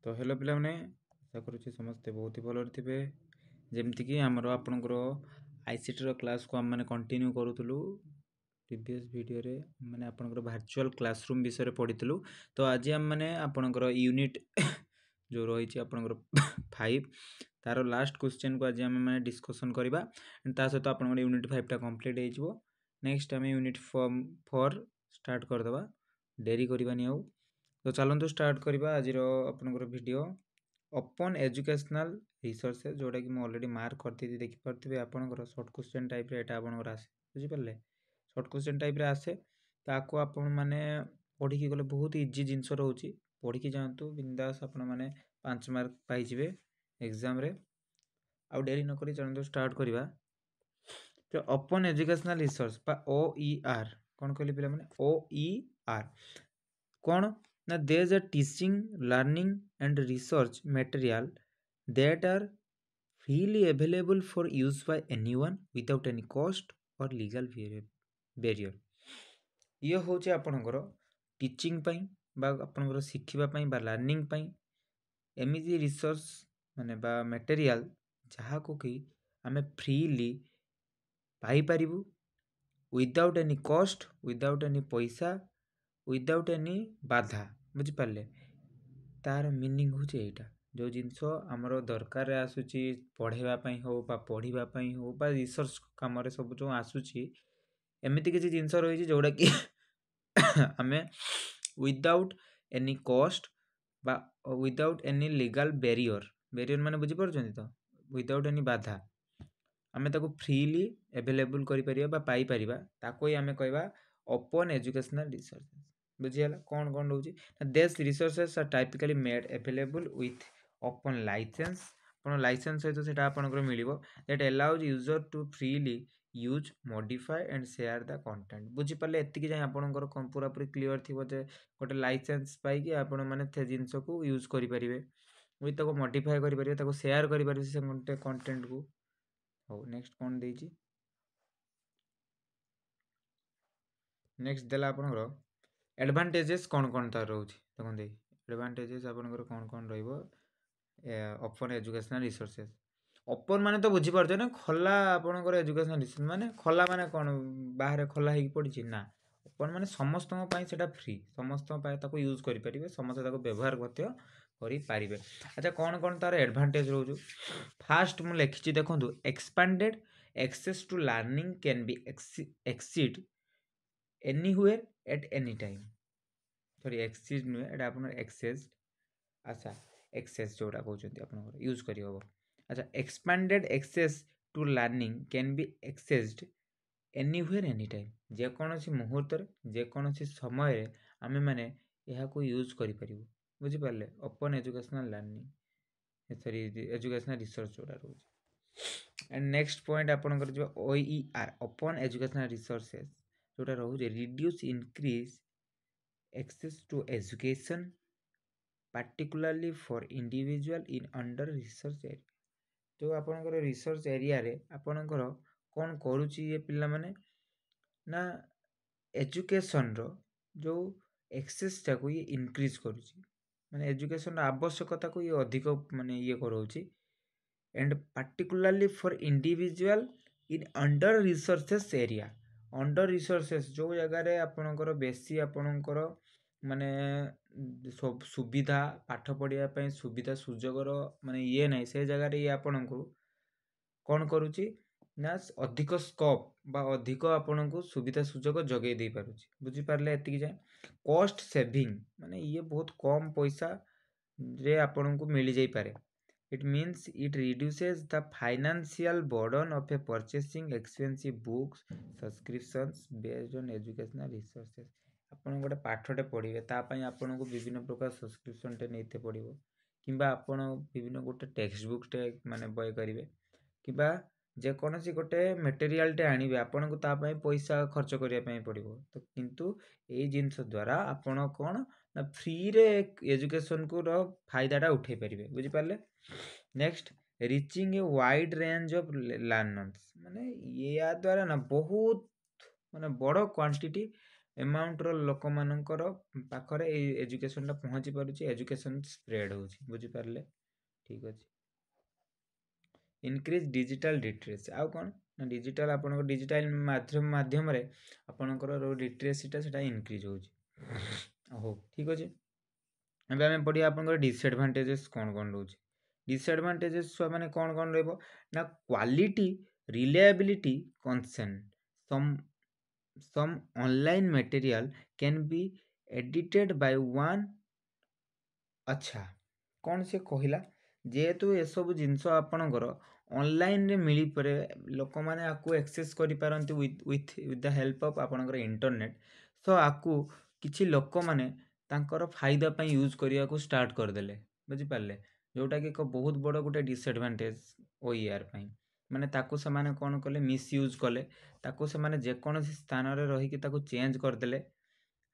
तो हेलो पिला माने आशा करुच्ची समस्ते बहुत ही भल थे जमीक आमर आपणकर आईसीटी क्लास को आम मैंने कंटिन्यू करूँ प्रीवियस वीडियो रे मैंने आपणकर वर्चुअल क्लासरूम विषय पढ़ी तो आज आम मैंने आपणकर यूनिट जो रही आपणकर 5 तार लास्ट क्वेश्चन को आज आम मैंने डिस्कसन करवा सहित आप यूनिट 5 टा कंप्लीट हो नेक्स्ट आम यूनिट 4 स्टार्ट करदे डेरी करवानी आउ तो चलतु स्टार्ट करवा आज आपनकर वीडियो ओपन एजुकेशनल रिसोर्सेज जोटा कि मुझे ऑलरेडी मार्क करती देखिपे आपंकर शॉर्ट क्वेश्चन टाइप रे एटा आपनकर आसे बुझिपारे शॉर्ट क्वेश्चन टाइप रे आसे ताको आपण माने पढ़ी की गले बहुत इजी जिनस रोचे पढ़ी की जातु बिंदास आपण माने 5 मार्क पाइबे एग्जाम रे आउ डेरी न करी चलतु स्टार्ट करवा तो ओपन एजुकेशनल रिसोर्स बा OER कौन कहली पिला माने OER कौन ना there is a teaching learning and research material that are freely available for use by anyone without any cost or legal barrier ये होचे आपनकर टीचिंग पई बा आपनकर शिखिबा पई बा लर्निंग पई एमिजी रिसोर्स माने बा मटेरियल जहा को कि आमे फ्रीली पाई परिबु without any cost without any पैसा विदाउट एनी बाधा बुझिपारे तार मीनिंग हूँ यहाँ जो जिनस आमर दरकार आसूची पढ़ाई हो पढ़ाई हो रिसर्च कम सब जो आसूची एमती किसी जिनस रही जोड़ा कि आम विदाउट एनी कॉस्ट बा without any legal barrier barrier माने बुझीपार तो विदाउट एनी बाधा आम ताको फ्रीली एवेलेबल करें आम कहवा ओपन एजुकेशनल रिसोर्स बुझीगला कौन कौन रोचे this resources are typically made available with open license license सहित से आपंकर मिल that allows user to freely use modify and share the content बुझीपारे एतिक जाए आपंकर पूरा पूरी क्लीयर थी गोटे लाइसेंस पाई आपण मैंने जिनस को यूज करेंगे विथ मॉडिफाई करेंगे शेयर करेंगे कंटेंट को हो नेक्स्ट कौन देजी नेक्स्ट देला आपंकर एडवांटेजेस कौन कौन तार रोचे देखते एडवांटेजेस आपंकर कौन कौन ओपन एजुकेशनल रिसोर्सेज ओपन माने तो बुझीपार ना खोला आपंकर एजुकेशनल रिसोर्स माने खोला माने कौन बाहर खोला हो पड़ी ना ओपन माने समस्त से फ्री समस्त यूज करेंगे समस्त व्यवहार करें अच्छा कौन कौन तार एडवांटेज रोज फास्ट मुझे लिखी देखो expanded access to learning can be accessed anywhere at any time sorry accessed नुहे एटा आपन एक्सेस अच्छा एक्सेस जोड़ा कहते आप यूज कर अच्छा expanded access to learning can be accessed anywhere any time जेकोसी मुहूर्त जेकोसी समय आम मैंने यहाँ यूज करें बुझीपारे open educational learning sorry educational resource जोड़ा रोज एंड नेक्स्ट पॉइंट आपंकर जो OER ओपन एजुकेशनल रिसोर्सेज जोटा रोचे reduce increase access to education particularly for individual in under research area जो आपंकर रिसर्च एरिया रे आपंकर कौन करुच्ची ये पिला माने ना एजुकेशन रो जो एक्सेस टाको ये इंक्रीज करुच्ची माने एजुकेशन आवश्यकता को ये अधिक माने ये कराउची and particularly for individual in under resources area under resources जो जगार आपणकर बेसी आपणकर माने सुविधा पाठ पढ़ाई सुविधा सुजोगर माने ये ना से जगह ये आपण को कौन करुच्ची ना अधिक स्कोप बा अधिक आपण को सुविधा सुजोग जगै दे पारुच्ची बुझीपारे एतिक जाए कॉस्ट सेविंग माने ये बहुत कम पैसा रे आपण को मिल जाई पारे it means it reduces the financial burden of a purchasing expensive books subscriptions based on educational resources आपण गोटे पाठटे पढ़े तापाई आपण को विभिन्न प्रकार सब्सक्रिप्शन टे नहीं पड़ो कि आपण विभिन्न गोटे टेक्स्ट बुक टे माने बय करेंगे कि जेकोसी गोटे मटेरियल टे आनिबे आपण को तापाई पैसा खर्च करने पड़ो तो किंतु ये जिनस द्वारा आपण कौन ना फ्री रे एजुकेशन को फायदाटा उठे पारे बुझीपारे next reaching a wide range of learners माने या द्वारा ना बहुत माने बड़ क्वांटिटी ଏମାଉଣ୍ଟର ଲୋକମାନଙ୍କର ପାଖରେ ଏଇ ଏଜୁକେସନଟା ପହଞ୍ଚି ପାରୁଛି, ଏଜୁକେସନ ସ୍ପ୍ରେଡ୍ ହେଉଛି, ବୁଝିପାରିଲେ? ଠିକ୍ ଅଛି। ଇନକ୍ରିଜ୍ ଡିଜିଟାଲ ଲିଟରେସି, ଆଉ କ'ଣ ନା ଡିଜିଟାଲ ଆପଣଙ୍କ ଡିଜିଟାଲ ମାଧ୍ୟମରେ ଆପଣଙ୍କର ଲିଟରେସିଟା ସେଟା ଇନକ୍ରିଜ୍ ହେଉଛି। ହଉ ଠିକ୍ ଅଛି। ଏବେ ଆମେ ପଢ଼ିବା ଆପଣଙ୍କର ଡିସଆଡ଼ଭାଣ୍ଟେଜେସ୍ କ'ଣ କ'ଣ ରହୁଛି। ଡିସଆଡ଼ଭାଣ୍ଟେଜେସ୍ ଛୁଆମାନେ କ'ଣ କ'ଣ ରହିବ ନା quality, ରିଲାଏବିଲିଟି consent, some online material can be edited by one। ଆଚ୍ଛା, କ'ଣ ସେ କହିଲା, ଯେହେତୁ ଏସବୁ ଜିନିଷ ଆପଣଙ୍କର ଅନଲାଇନରେ ମିଳିପାରେ, ଲୋକମାନେ ଆକୁ ଆକ୍ସେସ୍ କରିପାରନ୍ତି ୱିଥ୍ ଦ ହେଲ୍ପ ଅଫ୍ ଆପଣଙ୍କର ଇଣ୍ଟରନେଟ୍। ତ ଆକୁ କିଛି ଲୋକମାନେ ତାଙ୍କର ଫାଇଦା ପାଇଁ ୟୁଜ୍ କରିବାକୁ ଷ୍ଟାର୍ଟ କରିଦେଲେ, ବୁଝିପାରିଲେ? ଯେଉଁଟାକି ଏକ ବହୁତ ବଡ଼ ଗୋଟେ ଡିସଆଡ଼ଭାଣ୍ଟେଜ୍ OER ପାଇଁ। ମାନେ ତାକୁ ସେମାନେ କ'ଣ କଲେ, ମିସ୍ୟୁଜ୍ କଲେ, ତାକୁ ସେମାନେ ଯେକୌଣସି ସ୍ଥାନରେ ରହିକି ତାକୁ ଚେଞ୍ଜ କରିଦେଲେ,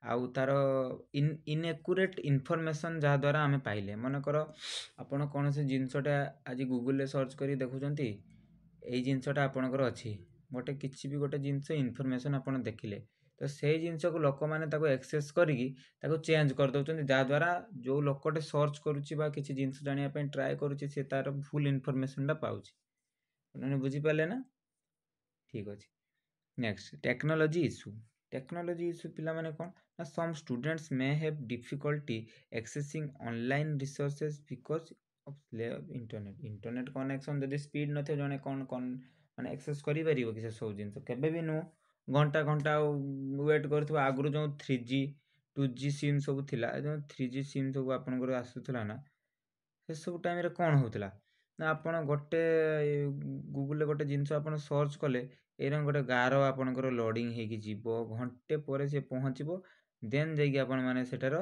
ଆଉ ତାର ଇନ୍ଏକୁରେଟ୍ ଇନଫର୍ମେସନ୍ ଯାହାଦ୍ୱାରା ଆମେ ପାଇଲେ। ମନେକର ଆପଣ କୌଣସି ଜିନିଷଟା ଆଜି ଗୁଗୁଲରେ ସର୍ଚ୍ଚ କରି ଦେଖୁଛନ୍ତି, ଏଇ ଜିନିଷଟା ଆପଣଙ୍କର ଅଛି, ଗୋଟେ କିଛି ବି ଗୋଟେ ଜିନିଷ ଇନଫର୍ମେସନ୍ ଆପଣ ଦେଖିଲେ, ତ ସେଇ ଜିନିଷକୁ ଲୋକମାନେ ତାକୁ ଆକ୍ସେସ୍ କରିକି ତାକୁ ଚେଞ୍ଜ କରିଦେଉଛନ୍ତି, ଯାହାଦ୍ୱାରା ଯେଉଁ ଲୋକଟେ ସର୍ଚ୍ଚ କରୁଛି ବା କିଛି ଜିନିଷ ଜାଣିବା ପାଇଁ ଟ୍ରାଏ କରୁଛି, ସେ ତାର ଫୁଲ୍ ଇନଫର୍ମେସନ୍ଟା ପାଉଛି। ମାନେ ବୁଝିପାରିଲେ ନା? ଠିକ୍ ଅଛି। Next, technology issue. Technology issue ପିଲାମାନେ କ'ଣ ନା some students may have difficulty accessing online resources because of slow internet. Internet connection ଯଦି ସ୍ପିଡ୍ ନଥିବ, ଜଣେ କ'ଣ ମାନେ ଆକ୍ସେସ୍ କରିପାରିବ କି ସେସବୁ ଜିନିଷ? କେବେ ବି ନୁହଁ। ଘଣ୍ଟା ଘଣ୍ଟା ୱେଟ୍ କରୁଥିବ। ଆଗରୁ ଯେଉଁ 3G 2G ସିମ୍ ସବୁ ଥିଲା, ଯେଉଁ 3G ସିମ୍ ସବୁ ଆପଣଙ୍କର ଆସୁଥିଲା ନା, ସେସବୁ ଟାଇମ୍ରେ କ'ଣ ହେଉଥିଲା ନା ଆପଣ ଗୋଟେ ଗୁଗୁଲରେ ଗୋଟେ ଜିନିଷ ଆପଣ ସର୍ଚ୍ଚ କଲେ, ଏଇରକମ ଗୋଟେ ଗାର ଆପଣଙ୍କର ଲୋଡ଼ିଂ ହେଇକି ଯିବ, ଘଣ୍ଟେ ପରେ ସେ ପହଞ୍ଚିବ, ଦେନ୍ ଯାଇକି ଆପଣମାନେ ସେଟାର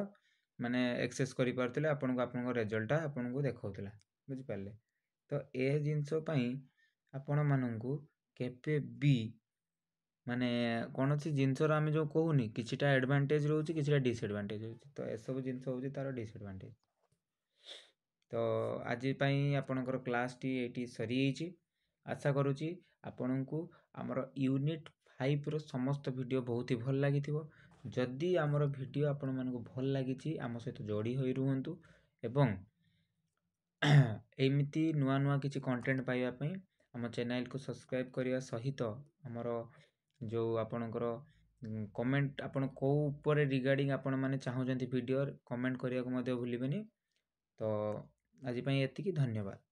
ମାନେ ଆକ୍ସେସ୍ କରିପାରୁଥିଲେ, ଆପଣଙ୍କ ରେଜଲ୍ଟଟା ଆପଣଙ୍କୁ ଦେଖାଉଥିଲା, ବୁଝିପାରିଲେ? ତ ଏ ଜିନିଷ ପାଇଁ ଆପଣମାନଙ୍କୁ କେବେ ବି ମାନେ କୌଣସି ଜିନିଷର ଆମେ ଯେଉଁ କହୁନି କିଛିଟା ଆଡ଼ଭାଣ୍ଟେଜ୍ ରହୁଛି, କିଛିଟା ଡିସଆଡ଼ଭାଣ୍ଟେଜ୍ ରହୁଛି, ତ ଏସବୁ ଜିନିଷ ହେଉଛି ତାର ଡିସଆଡ଼ଭାଣ୍ଟେଜ୍। ତ ଆଜି ପାଇଁ ଆପଣଙ୍କର କ୍ଲାସ୍ଟି ଏଇଠି ସରିଯାଇଛି। ଆଶା କରୁଛି ଆପଣଙ୍କୁ ଆମର ୟୁନିଟ୍ 5ର ସମସ୍ତ ଭିଡ଼ିଓ ବହୁତ ହି ଭଲ ଲାଗିଥିବ। ଯଦି ଆମର ଭିଡ଼ିଓ ଆପଣମାନଙ୍କୁ ଭଲ ଲାଗିଛି, ଆମ ସହିତ ଯୋଡ଼ି ହୋଇ ରୁହନ୍ତୁ ଏବଂ ଏମିତି ନୂଆ ନୂଆ କିଛି କଣ୍ଟେଣ୍ଟ ପାଇବା ପାଇଁ ଆମ ଚ୍ୟାନେଲକୁ ସବସ୍କ୍ରାଇବ୍ କରିବା ସହିତ ଆମର ଯେଉଁ ଆପଣଙ୍କର କମେଣ୍ଟ, ଆପଣ କେଉଁ ଉପରେ ରିଗାର୍ଡ଼ିଂ ଆପଣମାନେ ଚାହୁଁଛନ୍ତି ଭିଡ଼ିଓ, କମେଣ୍ଟ କରିବାକୁ ମଧ୍ୟ ଭୁଲିବେନି। ତ ଆଜି ପାଇଁ ଏତିକି, ଧନ୍ୟବାଦ।